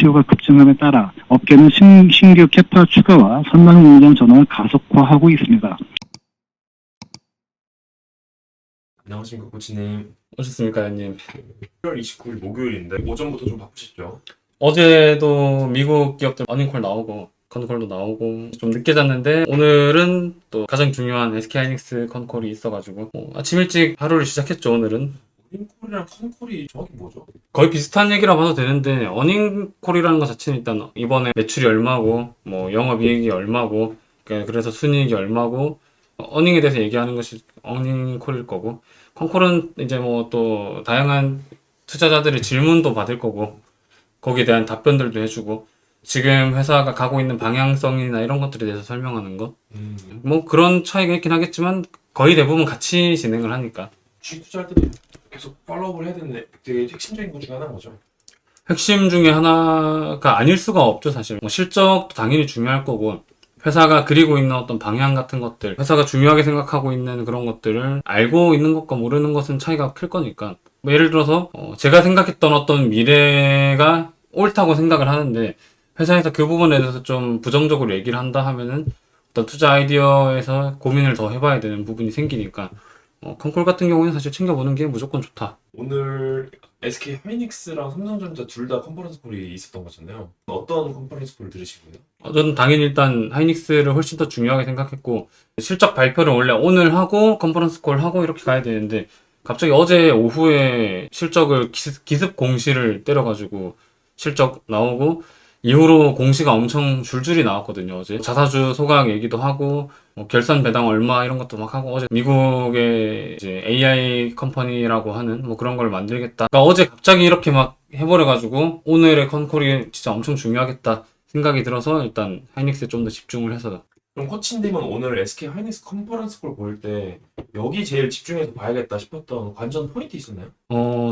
수요가 급증함에 따라 업계는 신규 캐파 추가와 선박 운전 전환을 가속화하고 있습니다. 안녕하십니까 코치님. 오셨습니까, 형님? 1월 29일 목요일인데 오전부터 좀 바쁘셨죠? 어제도 미국 기업들 어닝콜 나오고 컨콜도 나오고 좀 늦게 잤는데 오늘은 또 가장 중요한 SK하이닉스 컨콜이 있어가지고 아침 일찍 하루를 시작했죠. 오늘은 어닝콜이랑 컨콜이 정확히 뭐죠? 거의 비슷한 얘기라 봐도 되는데 어닝콜이라는 것 자체는 일단 이번에 매출이 얼마고 뭐 영업이익이 얼마고 그래서 순이익이 얼마고 어닝에 대해서 얘기하는 것이 어닝콜일 거고, 컨콜은 이제 뭐 또 다양한 투자자들의 질문도 받을 거고 거기에 대한 답변들도 해주고 지금 회사가 가고 있는 방향성이나 이런 것들에 대해서 설명하는 것, 뭐 그런 차이가 있긴 하겠지만 거의 대부분 같이 진행을 하니까. 주식 투자할 때도 계속 팔로우를 해야 되는데 되게 핵심적인 것 중에 하나인 거죠. 핵심 중에 하나가 아닐 수가 없죠, 사실. 뭐 실적도 당연히 중요할 거고, 회사가 그리고 있는 어떤 방향 같은 것들, 회사가 중요하게 생각하고 있는 그런 것들을 알고 있는 것과 모르는 것은 차이가 클 거니까. 뭐 예를 들어서 제가 생각했던 어떤 미래가 옳다고 생각을 하는데 회사에서 그 부분에 대해서 좀 부정적으로 얘기를 한다 하면은 어떤 투자 아이디어에서 고민을 더 해봐야 되는 부분이 생기니까 컨콜 같은 경우는 사실 챙겨보는 게 무조건 좋다. 오늘 SK 하이닉스랑 삼성전자 둘 다 컨퍼런스 콜이 있었던 거잖아요. 어떤 컨퍼런스 콜을 들으신 거예요? 저는 당연히 일단 하이닉스를 훨씬 더 중요하게 생각했고, 실적 발표를 원래 오늘 하고 컨퍼런스 콜 하고 이렇게 가야 되는데 갑자기 어제 오후에 실적을 기습 공시를 때려가지고 실적 나오고 이후로 공시가 엄청 줄줄이 나왔거든요. 어제 자사주 소각 얘기도 하고 결산 배당 얼마 이런 것도 막 하고, 어제 미국의 이제 AI 컴퍼니라고 하는 뭐 그런 걸 만들겠다. 그러니까 어제 갑자기 이렇게 막 해버려가지고 오늘의 컨콜이 진짜 엄청 중요하겠다 생각이 들어서 일단 하이닉스에 좀 더 집중을 해서. 그럼 코치님은 오늘 SK 하이닉스 컨퍼런스 콜 볼 때 여기 제일 집중해서 봐야겠다 싶었던 관전 포인트 있었나요?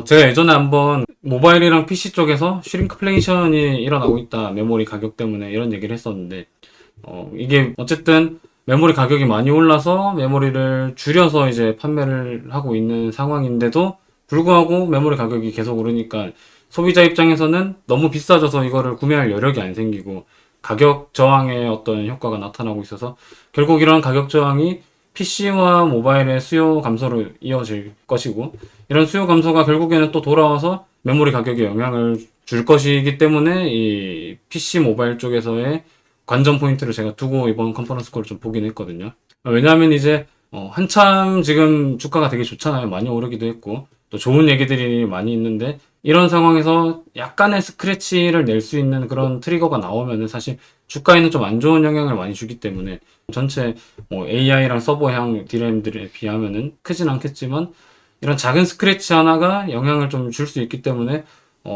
제가 예전에 한번 모바일이랑 PC 쪽에서 슈링크플레이션이 일어나고 있다, 메모리 가격 때문에, 이런 얘기를 했었는데 이게 어쨌든 메모리 가격이 많이 올라서 메모리를 줄여서 이제 판매를 하고 있는 상황인데도 불구하고 메모리 가격이 계속 오르니까 소비자 입장에서는 너무 비싸져서 이거를 구매할 여력이 안 생기고 가격 저항의 어떤 효과가 나타나고 있어서 결국 이런 가격 저항이 PC와 모바일의 수요 감소로 이어질 것이고, 이런 수요 감소가 결국에는 또 돌아와서 메모리 가격에 영향을 줄 것이기 때문에 이 PC 모바일 쪽에서의 관전 포인트를 제가 두고 이번 컨퍼런스 콜을 좀 보긴 했거든요. 왜냐하면 이제 한참 지금 주가가 되게 좋잖아요. 많이 오르기도 했고 또 좋은 얘기들이 많이 있는데, 이런 상황에서 약간의 스크래치를 낼 수 있는 그런 트리거가 나오면은 사실 주가에는 좀 안 좋은 영향을 많이 주기 때문에, 전체 AI랑 서버향 DRAM들에 비하면은 크진 않겠지만 이런 작은 스크래치 하나가 영향을 좀 줄 수 있기 때문에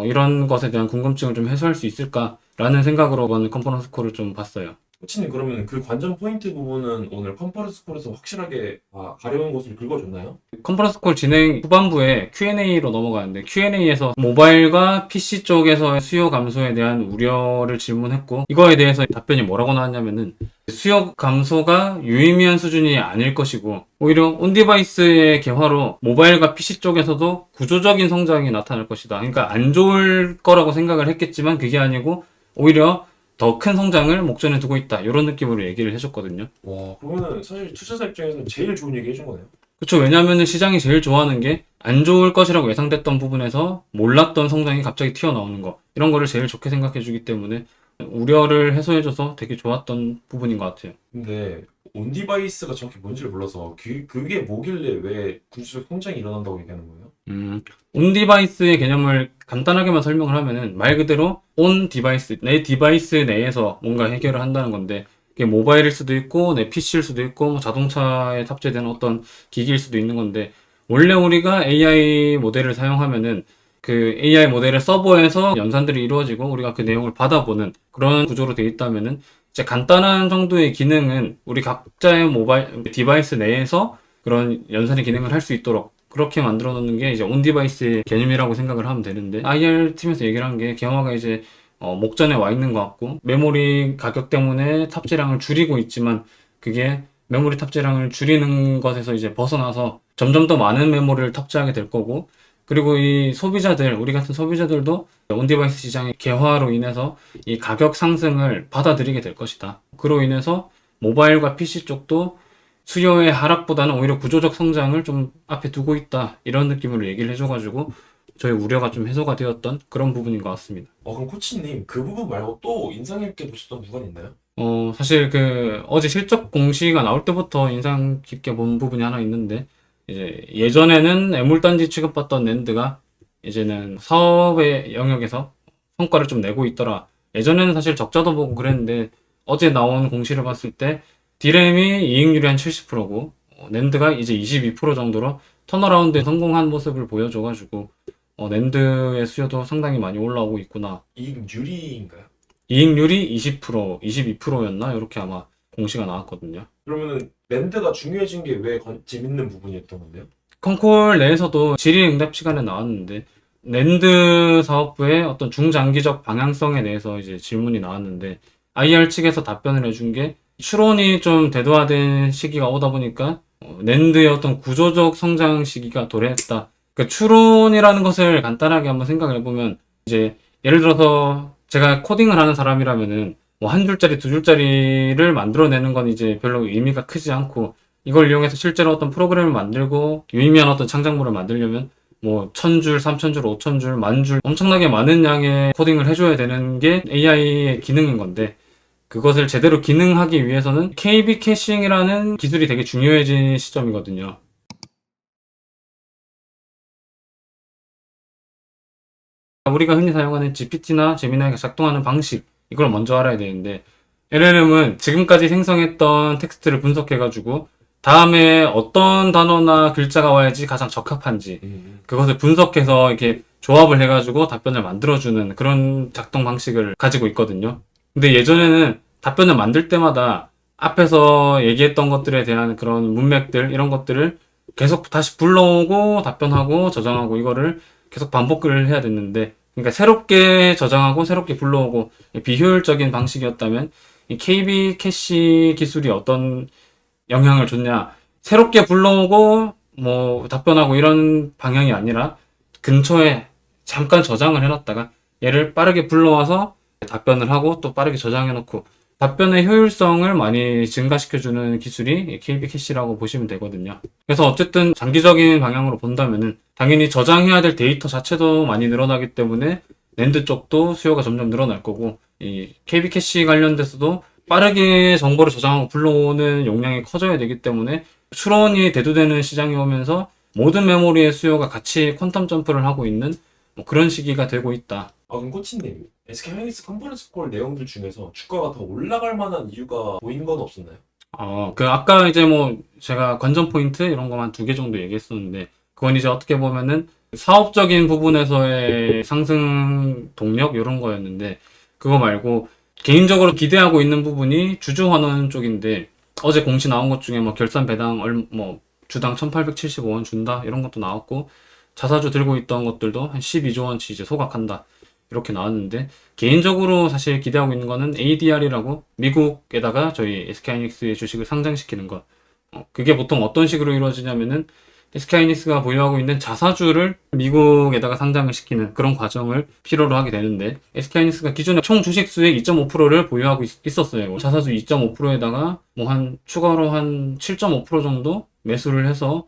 이런 것에 대한 궁금증을 좀 해소할 수 있을까라는 생각으로 이번 컨퍼런스 콜을 좀 봤어요. 코치님 그러면 그 관전 포인트 부분은 오늘 컨퍼런스 콜에서 확실하게 가려운 곳을 긁어줬나요? 컨퍼런스 콜 진행 후반부에 Q&A로 넘어가는데, Q&A에서 모바일과 PC 쪽에서의 수요 감소에 대한 우려를 질문했고, 이거에 대해서 답변이 뭐라고 나왔냐면은 수요 감소가 유의미한 수준이 아닐 것이고 오히려 온디바이스의 개화로 모바일과 PC 쪽에서도 구조적인 성장이 나타날 것이다. 그러니까 안 좋을 거라고 생각을 했겠지만 그게 아니고 오히려 더 큰 성장을 목전에 두고 있다, 이런 느낌으로 얘기를 해줬거든요. 와, 그러면은 사실 투자자 입장에서는 제일 좋은 얘기 해준 거네요. 그렇죠. 왜냐하면 시장이 제일 좋아하는 게 안 좋을 것이라고 예상됐던 부분에서 몰랐던 성장이 갑자기 튀어나오는 거, 이런 거를 제일 좋게 생각해 주기 때문에 우려를 해소해줘서 되게 좋았던 부분인 것 같아요. 근데 온디바이스가 정확히 뭔지를 몰라서 그게 뭐길래 왜 구조적 성장이 일어난다고 얘기하는 거예요? 온디바이스의 개념을 간단하게만 설명을 하면은 말 그대로 온 디바이스, 내 디바이스 내에서 뭔가 해결을 한다는 건데, 그게 모바일일 수도 있고 내 PC일 수도 있고 뭐 자동차에 탑재된 어떤 기기일 수도 있는 건데, 원래 우리가 AI 모델을 사용하면은 그 AI 모델의 서버에서 연산들이 이루어지고 우리가 그 내용을 받아보는 그런 구조로 되어 있다면은 이제 간단한 정도의 기능은 우리 각자의 모바일 디바이스 내에서 그런 연산의 기능을 할 수 있도록 그렇게 만들어 놓는 게 이제 온 디바이스의 개념이라고 생각을 하면 되는데, IR 팀에서 얘기를 한 게 개화가 이제 목전에 와 있는 것 같고 메모리 가격 때문에 탑재량을 줄이고 있지만 그게 메모리 탑재량을 줄이는 것에서 이제 벗어나서 점점 더 많은 메모리를 탑재하게 될 거고, 그리고 이 소비자들, 우리 같은 소비자들도 온디바이스 시장의 개화로 인해서 이 가격 상승을 받아들이게 될 것이다. 그로 인해서 모바일과 PC 쪽도 수요의 하락보다는 오히려 구조적 성장을 좀 앞에 두고 있다. 이런 느낌으로 얘기를 해줘가지고 저희 우려가 좀 해소가 되었던 그런 부분인 것 같습니다. 그럼 코치님 그 부분 말고 또 인상 깊게 보셨던 부분 있나요? 사실 어제 실적 공시가 나올 때부터 인상 깊게 본 부분이 하나 있는데, 이제 예전에는 애물단지 취급받던 낸드가 이제는 사업의 영역에서 성과를 좀 내고 있더라. 예전에는 사실 적자도 보고 그랬는데, 어제 나온 공시를 봤을 때 디램이 이익률이 한 70%고, 낸드가 이제 22% 정도로 턴어라운드에 성공한 모습을 보여줘가지고, 낸드의 수요도 상당히 많이 올라오고 있구나. 이익률이인가요? 이익률이 20%, 22%였나? 이렇게 아마 공시가 나왔거든요. 그러면은 랜드가 중요해진 게 왜 재밌는 부분이었던 건데요? 컨콜 내에서도 질의응답 시간에 나왔는데, 랜드 사업부의 어떤 중장기적 방향성에 대해서 이제 질문이 나왔는데, IR 측에서 답변을 해준 게, 추론이 좀 대두화된 시기가 오다 보니까, 랜드의 어떤 구조적 성장 시기가 도래했다. 그 추론이라는 것을 간단하게 한번 생각을 해보면, 이제, 예를 들어서, 제가 코딩을 하는 사람이라면은, 뭐 한 줄짜리, 두 줄짜리를 만들어내는 건 이제 별로 의미가 크지 않고, 이걸 이용해서 실제로 어떤 프로그램을 만들고 유의미한 어떤 창작물을 만들려면 뭐 1000줄, 3000줄, 5000줄, 10,000줄 엄청나게 많은 양의 코딩을 해줘야 되는 게 AI의 기능인 건데, 그것을 제대로 기능하기 위해서는 KB 캐싱이라는 기술이 되게 중요해진 시점이거든요. 우리가 흔히 사용하는 GPT나 제미나이가 작동하는 방식, 이걸 먼저 알아야 되는데, LLM은 지금까지 생성했던 텍스트를 분석해가지고 다음에 어떤 단어나 글자가 와야지 가장 적합한지 그것을 분석해서 이렇게 조합을 해가지고 답변을 만들어주는 그런 작동 방식을 가지고 있거든요. 근데 예전에는 답변을 만들 때마다 앞에서 얘기했던 것들에 대한 그런 문맥들, 이런 것들을 계속 다시 불러오고 답변하고 저장하고 이거를 계속 반복을 해야 됐는데, 그러니까 새롭게 저장하고 새롭게 불러오고 비효율적인 방식이었다면 이 KB 캐시 기술이 어떤 영향을 줬냐, 새롭게 불러오고 뭐 답변하고 이런 방향이 아니라 근처에 잠깐 저장을 해놨다가 얘를 빠르게 불러와서 답변을 하고 또 빠르게 저장해놓고 답변의 효율성을 많이 증가시켜주는 기술이 KB 캐시라고 보시면 되거든요. 그래서 어쨌든 장기적인 방향으로 본다면은 당연히 저장해야 될 데이터 자체도 많이 늘어나기 때문에 랜드 쪽도 수요가 점점 늘어날 거고, 이 KB 캐시 관련돼서도 빠르게 정보를 저장하고 불러오는 용량이 커져야 되기 때문에 추론이 대두되는 시장이 오면서 모든 메모리의 수요가 같이 퀀텀 점프를 하고 있는 뭐 그런 시기가 되고 있다. 그럼 코치님, SK 하이닉스 컨퍼런스 콜 내용들 중에서 주가가 더 올라갈 만한 이유가 보인 건 없었나요? 아까 이제 뭐 제가 관전 포인트 이런 것만 2개 정도 얘기했었는데, 그건 이제 어떻게 보면은 사업적인 부분에서의 상승 동력 이런 거였는데, 그거 말고 개인적으로 기대하고 있는 부분이 주주환원 쪽인데, 어제 공시 나온 것 중에 뭐 결산 배당 뭐 주당 1875원 준다 이런 것도 나왔고, 자사주 들고 있던 것들도 한 12조 원치 이제 소각한다 이렇게 나왔는데, 개인적으로 사실 기대하고 있는 거는 ADR이라고 미국에다가 저희 SK하이닉스의 주식을 상장시키는 것. 그게 보통 어떤 식으로 이루어지냐면은 SK하이닉스가 보유하고 있는 자사주를 미국에다가 상장을 시키는 그런 과정을 필요로 하게 되는데, SK하이닉스가 기존에 총 주식 수의 2.5%를 보유하고 있었어요. 자사주 2.5%에다가 뭐 한 추가로 한 7.5% 정도 매수를 해서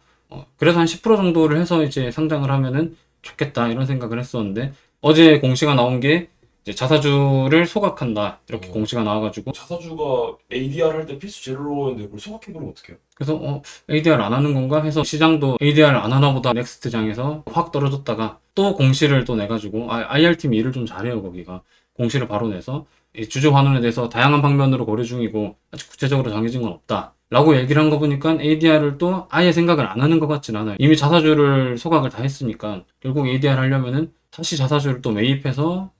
그래서 한 10% 정도를 해서 이제 상장을 하면은 좋겠다 이런 생각을 했었는데, 어제 공시가 나온 게 이제 자사주를 소각한다 이렇게 공시가 나와가지고, 자사주가 ADR 할 때 필수 재료로였는데 그걸 소각해버리면 어떡해요? 그래서 ADR 안 하는 건가 해서 시장도 ADR 안 하나 보다 넥스트장에서 확 떨어졌다가 또 공시를 또 내가지고, IR팀이 일을 좀 잘해요. 거기가 공시를 바로 내서 이 주주 환원에 대해서 다양한 방면으로 고려 중이고 아직 구체적으로 정해진 건 없다 라고 얘기를 한 거 보니까 ADR을 또 아예 생각을 안 하는 것 같진 않아요. 이미 자사주를 소각을 다 했으니까 결국 ADR 하려면은 다시 자사주를 또 매입해서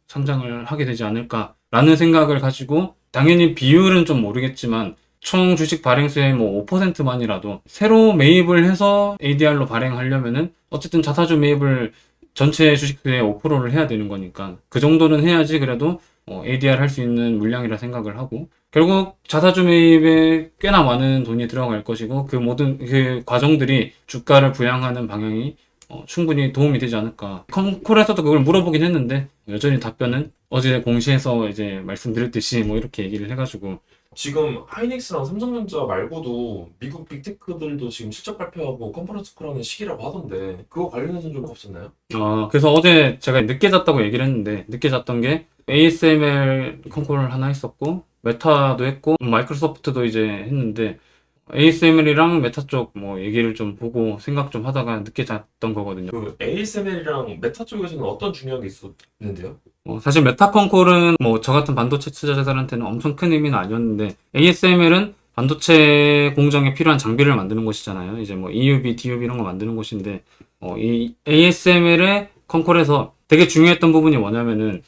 상장을 하게 되지 않을까라는 생각을 가지고, 당연히 비율은 좀 모르겠지만 총 주식 발행수의 뭐 5%만이라도 새로 매입을 해서 ADR로 발행하려면은 어쨌든 자사주 매입을 전체 주식수의 5%를 해야 되는 거니까 그 정도는 해야지 그래도 ADR 할 수 있는 물량이라 생각을 하고, 결국 자사주 매입에 꽤나 많은 돈이 들어갈 것이고 그 모든 그 과정들이 주가를 부양하는 방향이 충분히 도움이 되지 않을까. 컴콜에서도 그걸 물어보긴 했는데 여전히 답변은 어제 공시에서 이제 말씀드렸듯이 뭐 이렇게 얘기를 해가지고 지금 하이닉스랑 삼성전자 말고도 미국 빅테크들도 지금 실적 발표하고 컨퍼런스 콜하는 시기라고 하던데 그거 관련해서는 좀 없었나요? 그래서 어제 제가 늦게 잤다고 얘기를 했는데 늦게 잤던 게 ASML 컴콜을 하나 했었고 메타도 했고 마이크로소프트도 이제 했는데 ASML이랑 메타 쪽 뭐 얘기를 좀 보고 생각 좀 하다가 늦게 잤던 거거든요. 그 ASML이랑 메타 쪽에서는 어떤 중요한 게 있었는데요? 사실 메타 컴콜은 뭐 저 같은 반도체 투자자들한테는 엄청 큰 의미는 아니었는데 ASML은 반도체 공정에 필요한 장비를 만드는 곳이잖아요. 이제 뭐 EUV, DUV 이런 거 만드는 곳인데 이 ASML의 컴콜에서 되게 중요했던 부분이 뭐냐면은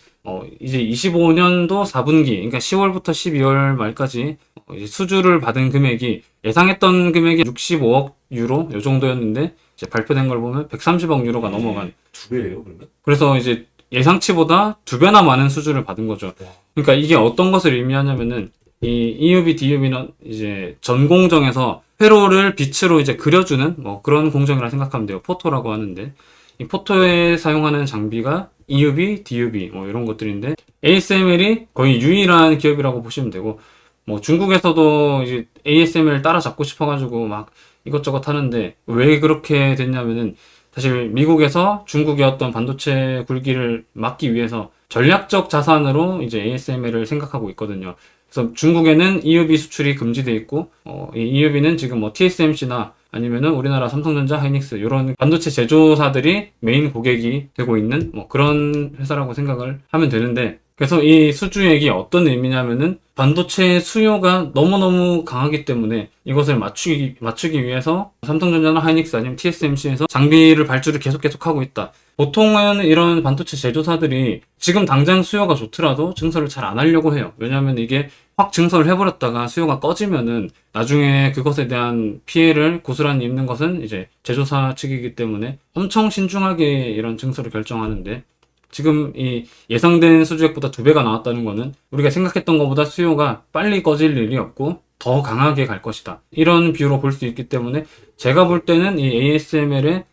이제 25년도 4분기, 그러니까 10월부터 12월 말까지 이제 수주를 받은 금액이 예상했던 금액이 65억 유로 요 정도였는데 이제 발표된 걸 보면 130억 유로가 넘어간. 두 배예요, 그러면? 그래서 이제 예상치보다 두 배나 많은 수주를 받은 거죠. 그러니까 이게 어떤 것을 의미하냐면은 이 EUV, DUV는 이제 전 공정에서 회로를 빛으로 이제 그려주는 뭐 그런 공정이라 생각하면 돼요. 포토라고 하는데 이 포토에 사용하는 장비가 EUV, DUV 뭐 이런 것들인데 ASML이 거의 유일한 기업이라고 보시면 되고 뭐 중국에서도 이제 ASML 따라잡고 싶어가지고 막 이것저것 하는데 왜 그렇게 됐냐면은 사실 미국에서 중국의 어떤 반도체 굴기를 막기 위해서 전략적 자산으로 이제 ASML을 생각하고 있거든요. 그래서 중국에는 EUV 수출이 금지돼 있고 이 EUV는 지금 뭐 TSMC나 아니면은 우리나라 삼성전자, 하이닉스 이런 반도체 제조사들이 메인 고객이 되고 있는 뭐 그런 회사라고 생각을 하면 되는데 그래서 이 수주액이 어떤 의미냐면은 반도체 수요가 너무너무 강하기 때문에 이것을 맞추기 위해서 삼성전자나 하이닉스 아니면 TSMC에서 장비를 발주를 계속 하고 있다. 보통은 이런 반도체 제조사들이 지금 당장 수요가 좋더라도 증설을 잘 안 하려고 해요. 왜냐하면 이게 확 증설을 해버렸다가 수요가 꺼지면은 나중에 그것에 대한 피해를 고스란히 입는 것은 이제 제조사 측이기 때문에 엄청 신중하게 이런 증설을 결정하는데 지금 이 예상된 수주액보다 2배가 나왔다는 거는 우리가 생각했던 것보다 수요가 빨리 꺼질 일이 없고 더 강하게 갈 것이다. 이런 비유로 볼 수 있기 때문에 제가 볼 때는 이 ASML의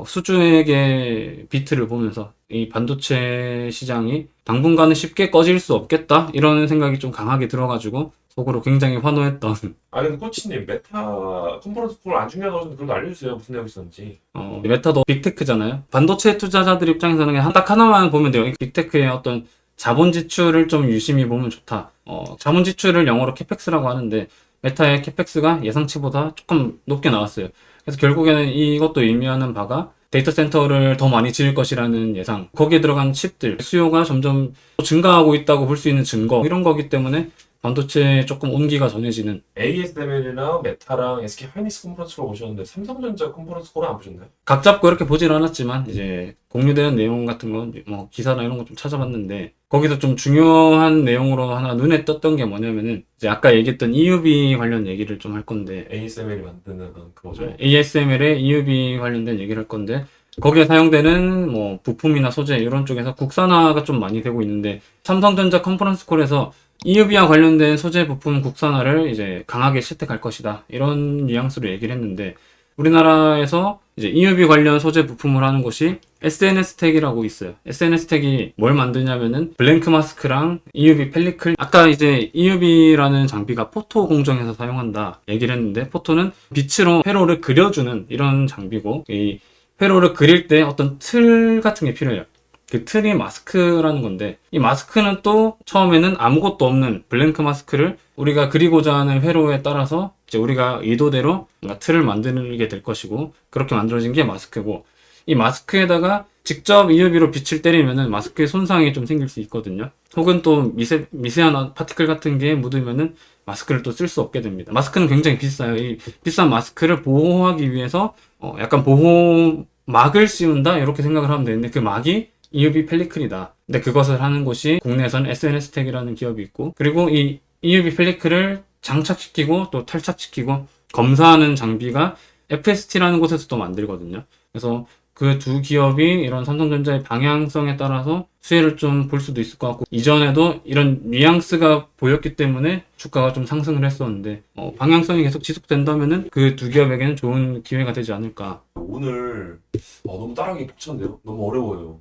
수주액의 비트를 보면서 이 반도체 시장이 당분간은 쉽게 꺼질 수 없겠다 이런 생각이 좀 강하게 들어가지고 속으로 굉장히 환호했던 근데 코치님 메타 컨퍼런스 콜 안 중요하다고 하셨는데 그래도 알려주세요. 무슨 내용 있었는지. 메타도 빅테크잖아요. 반도체 투자자들 입장에서는 그냥 딱 하나만 보면 돼요. 빅테크의 어떤 자본 지출을 좀 유심히 보면 좋다. 자본 지출을 영어로 캐펙스라고 하는데 메타의 캐펙스가 예상치보다 조금 높게 나왔어요. 그래서 결국에는 이것도 의미하는 바가 데이터 센터를 더 많이 지을 것이라는 예상, 거기에 들어간 칩들 수요가 점점 증가하고 있다고 볼 수 있는 증거 이런 거기 때문에 반도체에 조금 온기가 전해지는. ASML이랑 메타랑 SK 하이닉스 컨퍼런스 콜 보셨는데 삼성전자 컨퍼런스 콜은 안 보셨나요? 각 잡고 이렇게 보진 않았지만 이제 공유되는 내용 같은 건 뭐 기사나 이런 거 좀 찾아봤는데 거기서 좀 중요한 내용으로 하나 눈에 떴던 게 뭐냐면은 이제 아까 얘기했던 EUV 관련 얘기를 좀 할 건데 ASML이 만드는 그거죠. ASML의 EUV 관련된 얘기를 할 건데 거기에 사용되는 뭐 부품이나 소재 이런 쪽에서 국산화가 좀 많이 되고 있는데 삼성전자 컨퍼런스 콜에서 EUV와 관련된 소재 부품 국산화를 이제 강하게 실택할 것이다. 이런 뉘앙스로 얘기를 했는데 우리나라에서 이제 EUV 관련 소재 부품을 하는 곳이 SNS텍이라고 있어요. SNS텍이 뭘 만드냐면은 블랭크 마스크랑 EUV 펠리클. 아까 이제 EUV라는 장비가 포토 공정에서 사용한다 얘기를 했는데 포토는 빛으로 회로를 그려주는 이런 장비고 이 회로를 그릴 때 어떤 틀 같은 게 필요해요. 그 틀이 마스크라는 건데 이 마스크는 또 처음에는 아무것도 없는 블랭크 마스크를 우리가 그리고자 하는 회로에 따라서 이제 우리가 의도대로 뭔가 틀을 만들게 될 것이고 그렇게 만들어진 게 마스크고 이 마스크에다가 직접 EUV로 빛을 때리면은 마스크에 손상이 좀 생길 수 있거든요. 혹은 또 미세한 파티클 같은 게 묻으면은 마스크를 또 쓸 수 없게 됩니다. 마스크는 굉장히 비싸요. 이 비싼 마스크를 보호하기 위해서 약간 보호막을 씌운다 이렇게 생각을 하면 되는데 그 막이 EUV 펠리클이다. 근데 그것을 하는 곳이 국내에선 SNS텍이라는 기업이 있고 그리고 이 EUV 펠리클을 장착시키고 또 탈착시키고 검사하는 장비가 FST라는 곳에서 또 만들거든요. 그래서 그 두 기업이 이런 삼성전자의 방향성에 따라서 수혜를 좀 볼 수도 있을 것 같고, 이전에도 이런 뉘앙스가 보였기 때문에 주가가 좀 상승을 했었는데, 방향성이 계속 지속된다면은 그 두 기업에게는 좋은 기회가 되지 않을까. 오늘 너무 따라하기 벅찬데요? 너무 어려워요.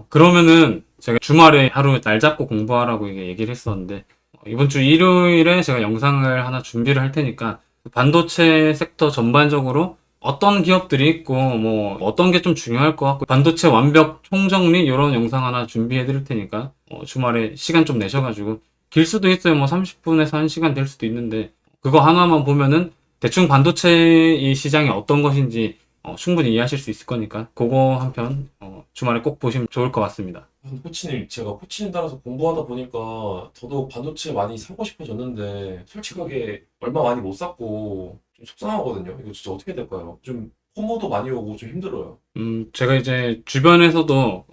그러면은 제가 주말에 하루 날 잡고 공부하라고 얘기를 했었는데, 이번 주 일요일에 제가 영상을 하나 준비를 할 테니까 반도체 섹터 전반적으로 어떤 기업들이 있고 뭐 어떤 게 좀 중요할 것 같고 반도체 완벽 총정리 이런 영상 하나 준비해 드릴 테니까 주말에 시간 좀 내셔가지고, 길 수도 있어요. 뭐 30분에서 1시간 될 수도 있는데 그거 하나만 보면은 대충 반도체 이 시장이 어떤 것인지 충분히 이해하실 수 있을 거니까 그거 한편 주말에 꼭 보시면 좋을 것 같습니다. 코치님, 제가 코치님 따라서 공부하다 보니까 더더욱 반도체 많이 사고 싶어졌는데 솔직하게 얼마 많이 못 샀고 좀 속상하거든요. 이거 진짜 어떻게 될까요? 좀 포모도 많이 오고 좀 힘들어요. 제가 이제 주변에서도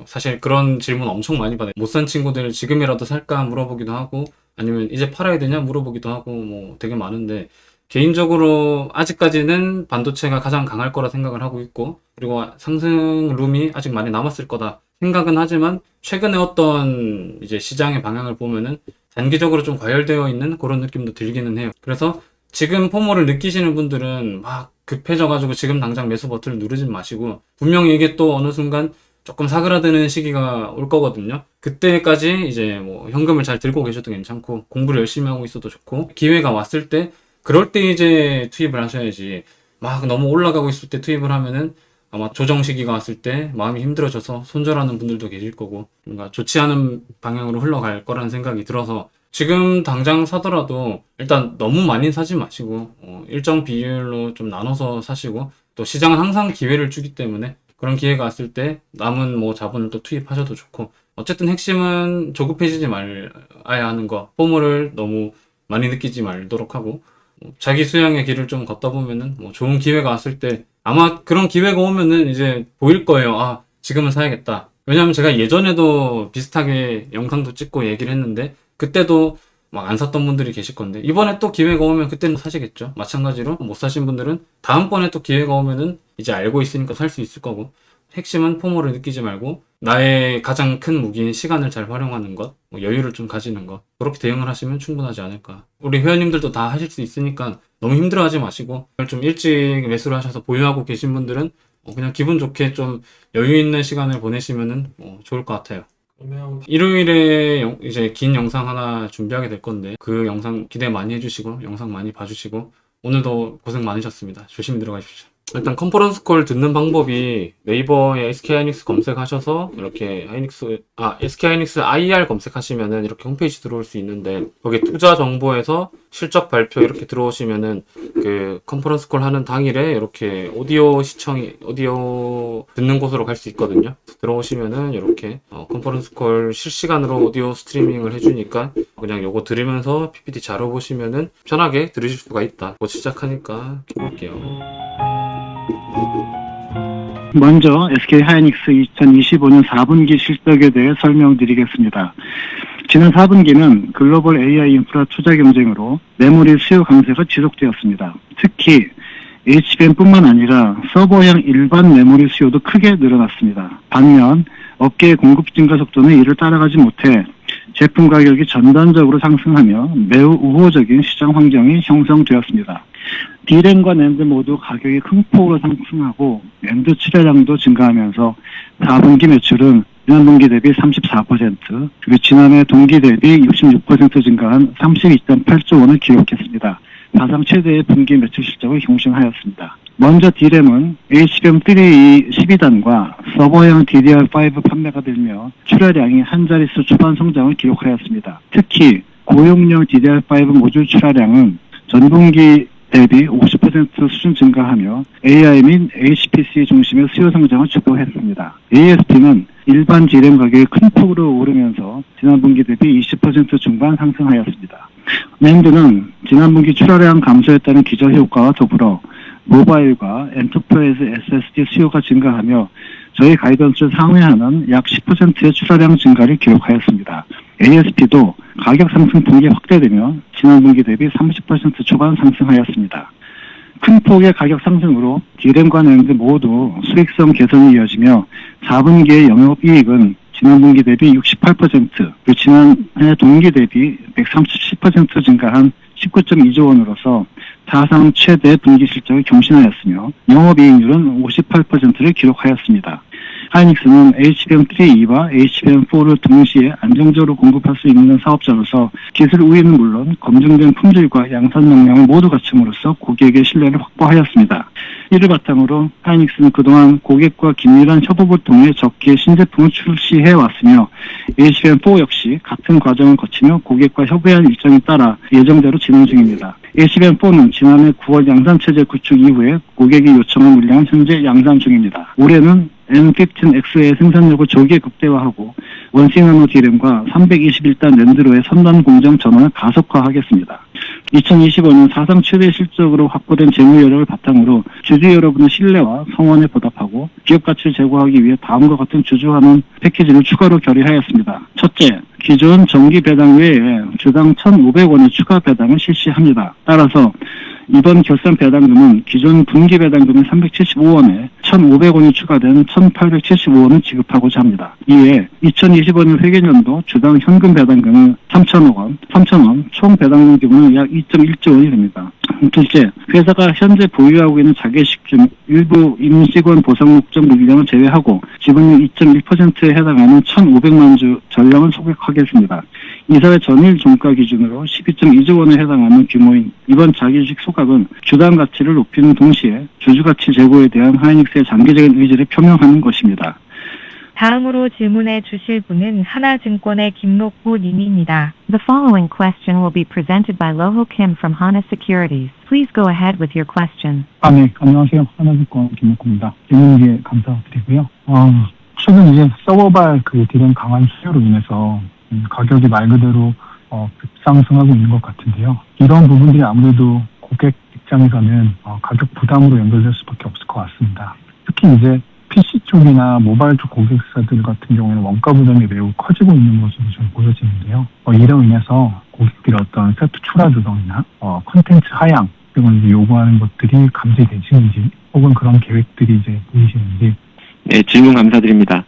사실 그런 질문 엄청 많이 받아요. 못 산 친구들 지금이라도 살까 물어보기도 하고, 아니면 이제 팔아야 되냐 물어보기도 하고, 뭐 되게 많은데, 개인적으로 아직까지는 반도체가 가장 강할 거라 생각을 하고 있고, 그리고 상승 룸이 아직 많이 남았을 거다 생각은 하지만, 최근에 어떤 이제 시장의 방향을 보면은 단기적으로 좀 과열되어 있는 그런 느낌도 들기는 해요. 그래서 지금 포모를 느끼시는 분들은 막 급해져가지고 지금 당장 매수 버튼을 누르지 마시고, 분명히 이게 또 어느 순간 조금 사그라드는 시기가 올 거거든요. 그때까지 이제 뭐 현금을 잘 들고 계셔도 괜찮고, 공부를 열심히 하고 있어도 좋고, 기회가 왔을 때 그럴 때 이제 투입을 하셔야지, 막 너무 올라가고 있을 때 투입을 하면은 아마 조정 시기가 왔을 때 마음이 힘들어져서 손절하는 분들도 계실 거고, 뭔가 좋지 않은 방향으로 흘러갈 거라는 생각이 들어서 지금 당장 사더라도 일단 너무 많이 사지 마시고 일정 비율로 좀 나눠서 사시고, 또 시장은 항상 기회를 주기 때문에 그런 기회가 왔을 때 남은 뭐 자본을 또 투입하셔도 좋고, 어쨌든 핵심은 조급해지지 말아야 하는 거, 포모를 너무 많이 느끼지 말도록 하고, 자기 수양의 길을 좀 걷다 보면은 뭐 좋은 기회가 왔을 때 아마 그런 기회가 오면은 이제 보일 거예요. 아, 지금은 사야겠다. 왜냐면 제가 예전에도 비슷하게 영상도 찍고 얘기를 했는데 그때도 막 안 샀던 분들이 계실 건데, 이번에 또 기회가 오면 그때는 사시겠죠. 마찬가지로 못 사신 분들은 다음번에 또 기회가 오면은 이제 알고 있으니까 살 수 있을 거고, 핵심은 포모를 느끼지 말고 나의 가장 큰 무기인 시간을 잘 활용하는 것, 뭐 여유를 좀 가지는 것, 그렇게 대응을 하시면 충분하지 않을까. 우리 회원님들도 다 하실 수 있으니까 너무 힘들어하지 마시고, 좀 일찍 매수를 하셔서 보유하고 계신 분들은 그냥 기분 좋게 좀 여유 있는 시간을 보내시면은 좋을 것 같아요. 그러면 일요일에 이제 긴 영상 하나 준비하게 될 건데, 그 영상 기대 많이 해주시고 영상 많이 봐주시고, 오늘도 고생 많으셨습니다. 조심히 들어가십시오. 일단 컨퍼런스 콜 듣는 방법이 네이버에 SK하이닉스 검색하셔서 이렇게 SK하이닉스 IR 검색하시면은 이렇게 홈페이지 들어올 수 있는데, 거기 투자 정보에서 실적 발표 이렇게 들어오시면은 그 컨퍼런스 콜 하는 당일에 이렇게 오디오 듣는 곳으로 갈 수 있거든요. 들어오시면은 이렇게 컨퍼런스 콜 실시간으로 오디오 스트리밍을 해주니까 그냥 요거 들으면서 PPT 자료 보시면은 편하게 들으실 수가 있다. 곧 시작하니까 볼게요. 먼저 SK하이닉스 2025년 4분기 실적에 대해 설명드리겠습니다. 지난 4분기는 글로벌 AI 인프라 투자 경쟁으로 메모리 수요 강세가 지속되었습니다. 특히 HBM뿐만 아니라 서버형 일반 메모리 수요도 크게 늘어났습니다. 반면 업계의 공급 증가 속도는 이를 따라가지 못해 제품 가격이 전반적으로 상승하며 매우 우호적인 시장 환경이 형성되었습니다. D램과 낸드 모두 가격이 큰 폭으로 상승하고 낸드 출하량도 증가하면서 4분기 매출은 지난 분기 대비 34%, 그리고 지난해 동기 대비 66% 증가한 32.8조 원을 기록했습니다. 사상 최대의 분기 매출 실적을 경신하였습니다. 먼저 D램은 HBM3E 12단과 서버형 DDR5 판매가 늘며 출하량이 한 자릿수 초반 성장을 기록하였습니다. 특히 고용량 DDR5 모듈 출하량은 전분기 대비 50% 수준 증가하며 AI 및 HPC 중심의 수요 성장을 주도했습니다. ASP는 일반 D램 가격이 큰 폭으로 오르면서 지난 분기 대비 20% 중반 상승하였습니다. 낸드는 지난 분기 출하량 감소에 따른 기저효과와 더불어 모바일과 엔터프라이즈 SSD 수요가 증가하며 저희 가이던스를 상회하는 약 10%의 출하량 증가를 기록하였습니다. ASP도 가격 상승 폭이 확대되며 지난 분기 대비 30% 초반 상승하였습니다. 큰 폭의 가격 상승으로 D램과 낸드 모두 수익성 개선이 이어지며 4분기의 영업이익은 지난 분기 대비 68%, 그 지난해 동기 대비 130% 증가한 19.2조 원으로서 사상 최대 분기 실적을 경신하였으며 영업이익률은 58%를 기록하였습니다. 하이닉스는 HBM3E와 HBM4를 동시에 안정적으로 공급할 수 있는 사업자로서 기술 우위는 물론 검증된 품질과 양산 역량을 모두 갖춤으로써 고객의 신뢰를 확보하였습니다. 이를 바탕으로 하이닉스는 그동안 고객과 긴밀한 협업을 통해 적기에 신제품을 출시해왔으며 HBM4 역시 같은 과정을 거치며 고객과 협의한 일정에 따라 예정대로 진행 중입니다. HBM4는 지난해 9월 양산체제 구축 이후에 고객이 요청한 물량은 현재 양산 중입니다. 올해는 N15X의 생산력을 조기에 극대화하고 원싱나노 D램과 321단 낸드로의 선단 공정 전환을 가속화하겠습니다. 2025년 사상 최대 실적으로 확보된 재무 여력을 바탕으로 주주 여러분의 신뢰와 성원에 보답하고 기업 가치를 제고하기 위해 다음과 같은 주주환원 패키지를 추가로 결의하였습니다. 첫째, 기존 정기 배당 외에 주당 1,500원의 추가 배당을 실시합니다. 따라서 이번 결산 배당금은 기존 분기 배당금의 375원에 1,500원이 추가된 1,875원을 지급하고자 합니다. 이에 2025년 회계년도 주당 현금 배당금은 3,000원, 총 배당금 규모는 약 2.1조 원이 됩니다. 둘째, 회사가 현재 보유하고 있는 자개식 중 일부 임직원 보상 목적 물량을 제외하고 지분율 2.1%에 해당하는 1,500만 주 전량을 소각하겠습니다. 이사회 전일 종가 기준으로 12.2조 원에 해당하는 규모인 이번 자기주식 소각은 주당 가치를 높이는 동시에 주주 가치 제고에 대한 하이닉스의 장기적인 의지를 표명하는 것입니다. 다음으로 질문해 주실 분은 하나증권의 김록호 님입니다. The following question will be presented by Loho Kim from Hana Securities. Please go ahead with your question. 네, 안녕하세요. 하나증권 김목구입니다. 질문 기회 감사드리고요. 최근 이제 서버발 D램 강한 수요로 인해서 가격이 말 그대로 급상승하고 있는 것 같은데요. 이런 부분들이 아무래도 고객 입장에서는 가격 부담으로 연결될 수밖에 없을 것 같습니다. 특히 이제 PC 쪽이나 모바일 쪽 고객사들 같은 경우에는 원가 부담이 매우 커지고 있는 것으로 좀 보여지는데요. 이로 인해서 고객들의 어떤 세트 출하 조정이나 콘텐츠 하향 등을 요구하는 것들이 감지되시는지 혹은 그런 계획들이 이제 보이시는지. 네, 질문 감사드립니다.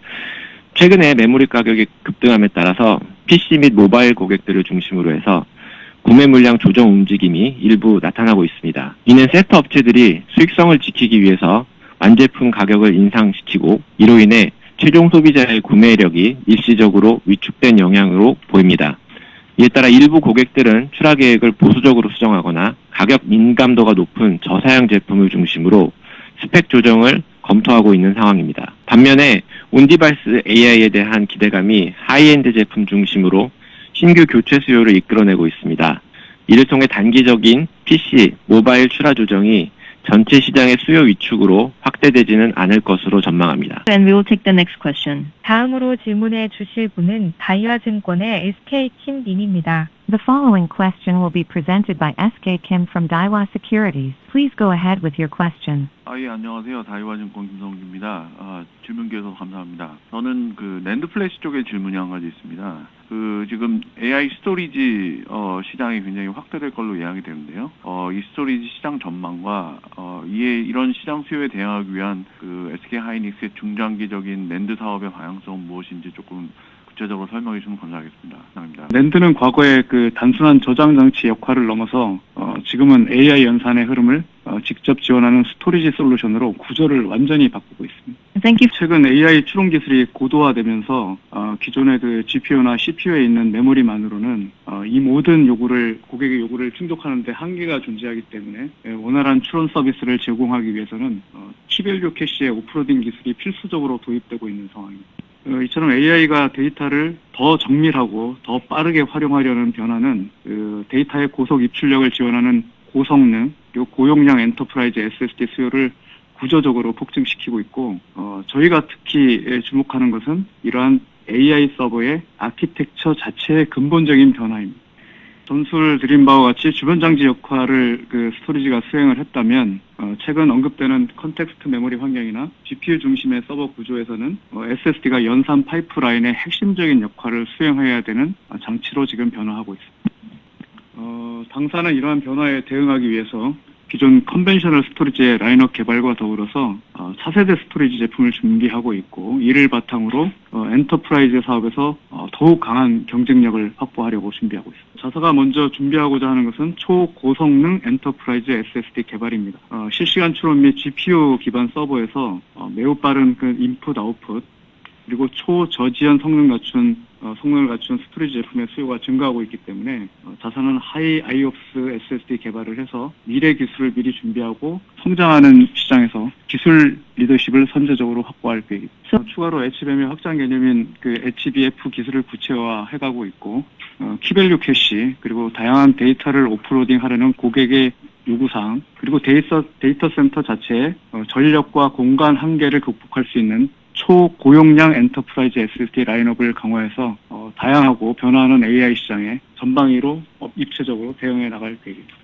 최근에 메모리 가격이 급등함에 따라서 PC 및 모바일 고객들을 중심으로 해서 구매 물량 조정 움직임이 일부 나타나고 있습니다. 이는 세트 업체들이 수익성을 지키기 위해서 완제품 가격을 인상시키고 이로 인해 최종 소비자의 구매력이 일시적으로 위축된 영향으로 보입니다. 이에 따라 일부 고객들은 출하 계획을 보수적으로 수정하거나 가격 민감도가 높은 저사양 제품을 중심으로 스펙 조정을 검토하고 있는 상황입니다. 반면에 온디바이스 AI에 대한 기대감이 하이엔드 제품 중심으로 신규 교체 수요를 이끌어내고 있습니다. 이를 통해 단기적인 PC, 모바일 출하 조정이 전체 시장의 수요 위축으로 확대되지는 않을 것으로 전망합니다. And we will take the next question. 다음으로 질문해 주실 분은 다이와증권의 SK킴 님입니다. The following question will be presented by SK Kim from Daiwa Securities. Please go ahead with your question. 예, 안녕하세요. 다이와증권 김성기입니다. 질문 기회 주셔서 감사합니다. 저는 낸드 플래시 쪽에 질문이 한 가지 있습니다. 지금 AI 스토리지 시장이 굉장히 확대될 걸로 예상이 되는데요. 이 스토리지 시장 전망과 이런 시장 수요에 대응하기 위한 SK 하이닉스의 중장기적인 낸드 사업의 방향성은 무엇인지 조금 구체적으로 설명해 주시면 감사하겠습니다. 감사합니다. 낸드는 과거에 단순한 저장 장치 역할을 넘어서 지금은 AI 연산의 흐름을 직접 지원하는 스토리지 솔루션으로 구조를 완전히 바꾸고 있습니다. Thank you. 최근 AI 추론 기술이 고도화되면서 기존의 GPU나 CPU에 있는 메모리만으로는 이 모든 고객의 요구를 충족하는데 한계가 존재하기 때문에 원활한 추론 서비스를 제공하기 위해서는 키밸류 캐시의 오프로딩 기술이 필수적으로 도입되고 있는 상황입니다. 이처럼 AI가 데이터를 더 정밀하고 더 빠르게 활용하려는 변화는 데이터의 고속 입출력을 지원하는 고성능 그리고 고용량 엔터프라이즈 SSD 수요를 구조적으로 폭증시키고 있고 저희가 특히 주목하는 것은 이러한 AI 서버의 아키텍처 자체의 근본적인 변화입니다. 전수를 드린 바와 같이 주변 장치 역할을 스토리지가 수행을 했다면 최근 언급되는 컨텍스트 메모리 환경이나 GPU 중심의 서버 구조에서는 SSD가 연산 파이프라인의 핵심적인 역할을 수행해야 되는 장치로 지금 변화하고 있습니다. 당사는 이러한 변화에 대응하기 위해서 기존 컨벤셔널 스토리지의 라인업 개발과 더불어서 4세대 스토리지 제품을 준비하고 있고, 이를 바탕으로 엔터프라이즈 사업에서 더욱 강한 경쟁력을 확보하려고 준비하고 있습니다. 자사가 먼저 준비하고자 하는 것은 초고성능 엔터프라이즈 SSD 개발입니다. 실시간 추론 및 GPU 기반 서버에서 매우 빠른 그 인풋 아웃풋, 그리고 초저지연 성능을 갖춘 스토리지 제품의 수요가 증가하고 있기 때문에 자사는 하이 IOPS SSD 개발을 해서 미래 기술을 미리 준비하고 성장하는 시장에서 기술 리더십을 선제적으로 확보할 계획입니다. 추가로 HBM의 확장 개념인 그 HBF 기술을 구체화해가고 있고, 키밸류 캐시, 그리고 다양한 데이터를 오프로딩하려는 고객의 요구사항, 그리고 데이터 센터 자체의 전력과 공간 한계를 극복할 수 있는 초고용량 엔터프라이즈 SSD 라인업을 강화해서 다양하고 변화하는 AI 시장에 전방위로 입체적으로 대응해 나갈 계획입니다.